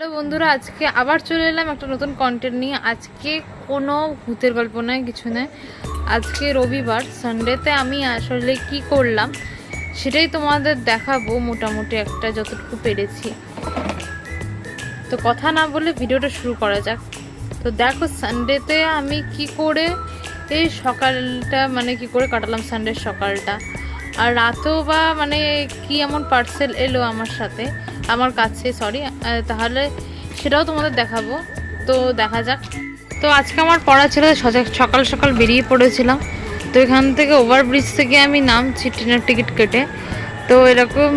Hello বন্ধুরা, আজকে আবার চলে এলাম একটা নতুন কন্টেন্ট নিয়ে। আজকে কোনো ভূতের গল্প নয়, কিছু নয়। আজকে রবিবার, সানডেতে আমি আসলে কি করলাম সেটাই তোমাদের দেখাবো, মোটামুটি একটা যতটুকু পেরেছি। তো কথা না বলে ভিডিওটা শুরু করা যাক। তো দেখো, সানডেতে আমি কি করে এই সকালটা কি করে কাটালাম, সানডের সকালটা। আর রাতেও বা কি এমন পার্সেল এলো আমার কাছে, তাহলে সেটাও তোমাদের দেখাবো। তো দেখা যাক। তো আজকে আমার পড়া ছিল, সকাল সকাল বেরিয়ে পড়েছিলাম। তো এখান থেকে ওভারব্রিজ থেকে আমি নামছি ট্রেনের টিকিট কেটে। তো এরকম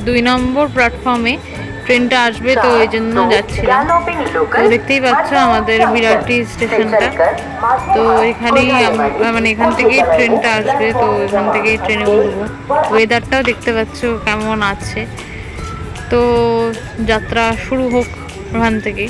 2 নম্বর প্ল্যাটফর্মে ট্রেনটা আসবে, তো ওই জন্য যাচ্ছিলাম। তো দেখতেই পাচ্ছ আমাদের বিরাটি স্টেশনটা। তো এখানেই এখান থেকেই ট্রেনটা আসবে, তো এখান থেকেই ট্রেনে উঠবো। ওয়েদারটাও দেখতে পাচ্ছ কেমন আছে। তো যাত্রা শুরু হোক ওখান থেকেই।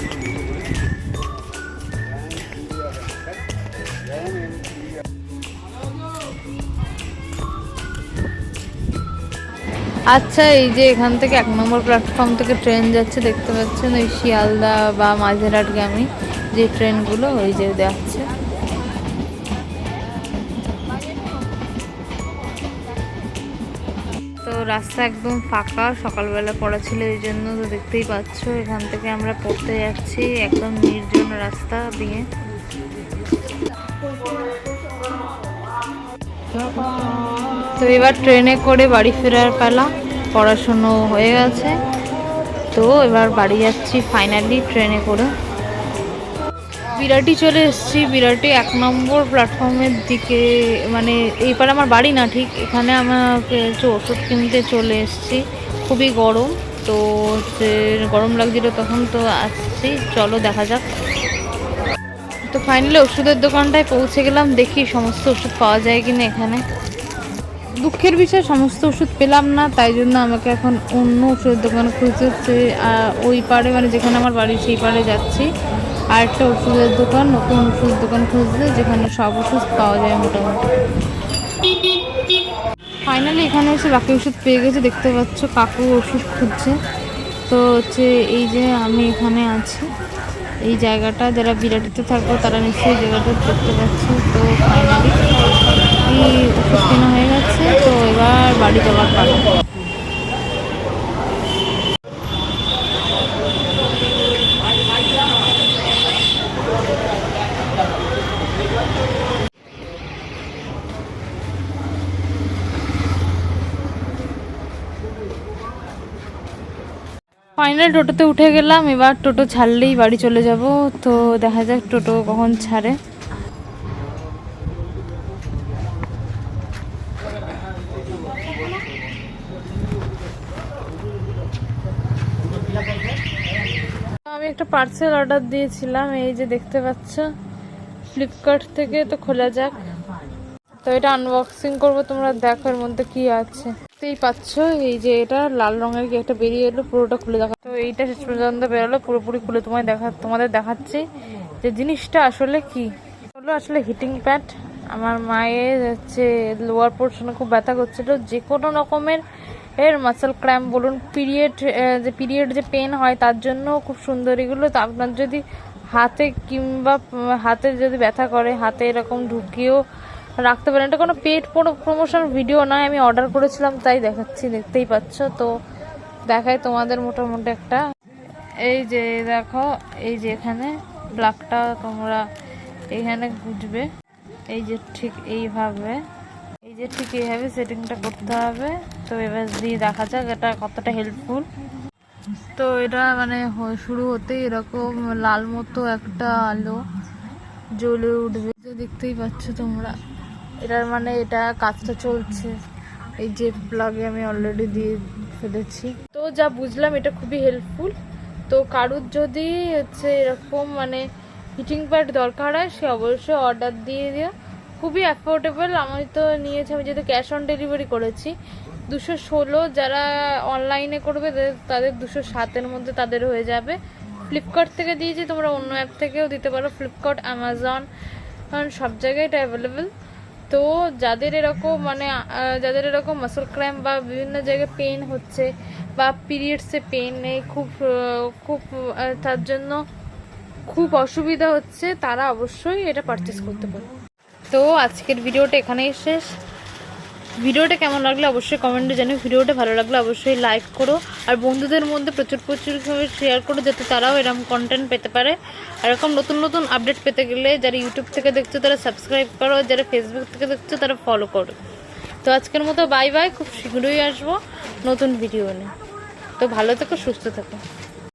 আচ্ছা, এই যে এখান থেকে 1 নম্বর প্ল্যাটফর্ম থেকে ট্রেন যাচ্ছে, দেখতে পাচ্ছেন ওই শিয়ালদা বা মাঝেরহাটগামী যে ট্রেনগুলো ওই যে যাচ্ছে। তো রাস্তা একদম ফাঁকা, সকালবেলা পড়া ছিল এই জন্য। তো দেখতেই পাচ্ছ এখান থেকে আমরা পড়তে যাচ্ছি একদম নির্জন রাস্তা দিয়ে। তো এবার ট্রেনে করে বাড়ি ফেরার পালা, পড়াশুনো হয়ে গেছে। তো এবার বাড়ি যাচ্ছি ফাইনালি ট্রেনে করে। বিরাটি চলে এসেছি, বিরাটি 1 নম্বর প্ল্যাটফর্মের দিকে। এই পারে আমার বাড়ি না, ঠিক এখানে আমাকে ওষুধ কিনতে চলে এসেছি। খুবই গরম, তো গরম লাগছিল তখন, তো আসছি। চলো দেখা যাক। তো ফাইনালি ওষুধের দোকানটায় পৌঁছে গেলাম, দেখি সমস্ত ওষুধ পাওয়া যায় কিনা এখানে। দুঃখের বিষয় সমস্ত ওষুধ পেলাম না, তাই জন্য আমাকে এখন অন্য ওষুধের দোকান খুঁজতে হচ্ছে। ওই পারে যেখানে আমার বাড়ি সেই পারে যাচ্ছি। আর একটা ওষুধের দোকান, নতুন ওষুধের দোকান খুঁজতে, যেখানে সব ওষুধ পাওয়া যায় মোটামুটি। ফাইনালি এখানে এসে বাকি ওষুধ পেয়ে গেছে, দেখতে পাচ্ছ কাকু ওষুধ খুঁজছে। তো এই যে আমি এখানে আছি, এই জায়গাটা যারা বিরাটিতে থাকবো তারা নিশ্চয়ই জায়গাটা দেখতে পাচ্ছি। তো ফাইনালি এই ওষুধ কেনা হয়ে গেছে, তো এবার বাড়ি যাওয়ার পালা। ফাইনাল টোটোতে উঠে গেলাম, এবার টোটো ছাড়লেই বাড়ি চলে যাব। তো দেখা যাক টোটো কখন ছাড়ে। আমি একটা পার্সেল অর্ডার দিয়েছিলাম, এই যে দেখতে পাচ্ছ ফ্লিপকার্ট থেকে। তো খোলা যাক। তো এটা আনবক্সিং করব, তোমরা দেখো এর মধ্যে কি আছে। দেখতেই পাচ্ছ এই যে এটা লাল রঙের কি একটা বেরিয়ে এলো, পুরোটা খুলে দেখা। তো এইটা শেষ পর্যন্ত বেরোলো, পুরোপুরি খুলে তোমাদের দেখাচ্ছি যে জিনিসটা আসলে কি হলো। আসলে হিটিং প্যাড। আমার মায়ের লোয়ার পোর্শনে খুব ব্যথা করছিল, যে কোনো রকমের মাসেল ক্র্যাম্প বলুন, পিরিয়ড যে পেন হয় তার জন্য খুব সুন্দর এগুলো। তো আপনার যদি হাতে কিংবা হাতে যদি ব্যথা করে, হাতে এরকম ঢুকিয়েও রাখতে পারেন। এটা কোনো পেড প্রমোশন ভিডিও নয়, আমি অর্ডার করেছিলাম তাই দেখাচ্ছি, দেখতেই পাচ্ছ। তো দেখাই তোমাদের মোটামুটি একটা। এই যে দেখো, এই যে এখানে প্লাগটা তোমরা এখানে গুঁজবে, এই যে ঠিক এইভাবে সেটিংটা করতে হবে। তো এবার দিয়ে দেখা যাক এটা কতটা হেল্পফুল। তো এটা শুরু হতে এরকম লাল মতো একটা আলো জ্বলে উঠবে, দেখতেই পাচ্ছ তোমরা। এটার এটা কাজটা চলছে, এই যে প্লাগে আমি অলরেডি দিয়ে ফেলেছি। তো যা বুঝলাম এটা খুবই হেল্পফুল। তো কারুর যদি এরকম হিটিং প্যাড দরকার হয়, সে অবশ্যই অর্ডার দিয়ে দিও। খুবই অ্যাফোর্ডেবল। আমি তো নিয়েছি, আমি যেহেতু ক্যাশ অন ডেলিভারি করেছি। 216 যারা অনলাইনে করবে তাদের 207-এর মধ্যে তাদের হয়ে যাবে। ফ্লিপকার্ট থেকে দিয়েছি, তোমরা অন্য অ্যাপ থেকেও দিতে পারো, ফ্লিপকার্ট, অ্যামাজন, কারণ সব জায়গায় এটা অ্যাভেলেবেল। তো যাদের এরকম মানে যাদের এরকম মাসল ক্র্যাম্প বা বিভিন্ন জায়গায় পেন হচ্ছে বা পিরিয়ডসে পেন নেই, খুব খুব তার জন্য খুব অসুবিধা হচ্ছে, তারা অবশ্যই এটা পারচেস করতে পারে। তো আজকের ভিডিওটা এখানেই শেষ। ভিডিওটা কেমন লাগলো অবশ্যই কমেন্টে জানিও। ভিডিওটা ভালো লাগলে অবশ্যই লাইক করো, আর বন্ধুদের মধ্যে প্রচুর শেয়ার করো, যাতে তারাও এরকম কন্টেন্ট পেতে পারে। আর এরকম নতুন নতুন আপডেট পেতে গেলে যারা ইউটিউব থেকে দেখছো তারা সাবস্ক্রাইব করো, যারা ফেসবুক থেকে দেখছো তারা ফলো করো। তো আজকের মতো বাই বাই, খুব শীঘ্রই আসবো নতুন ভিডিও নিয়ে। তো ভালো থেকো, সুস্থ থেকো।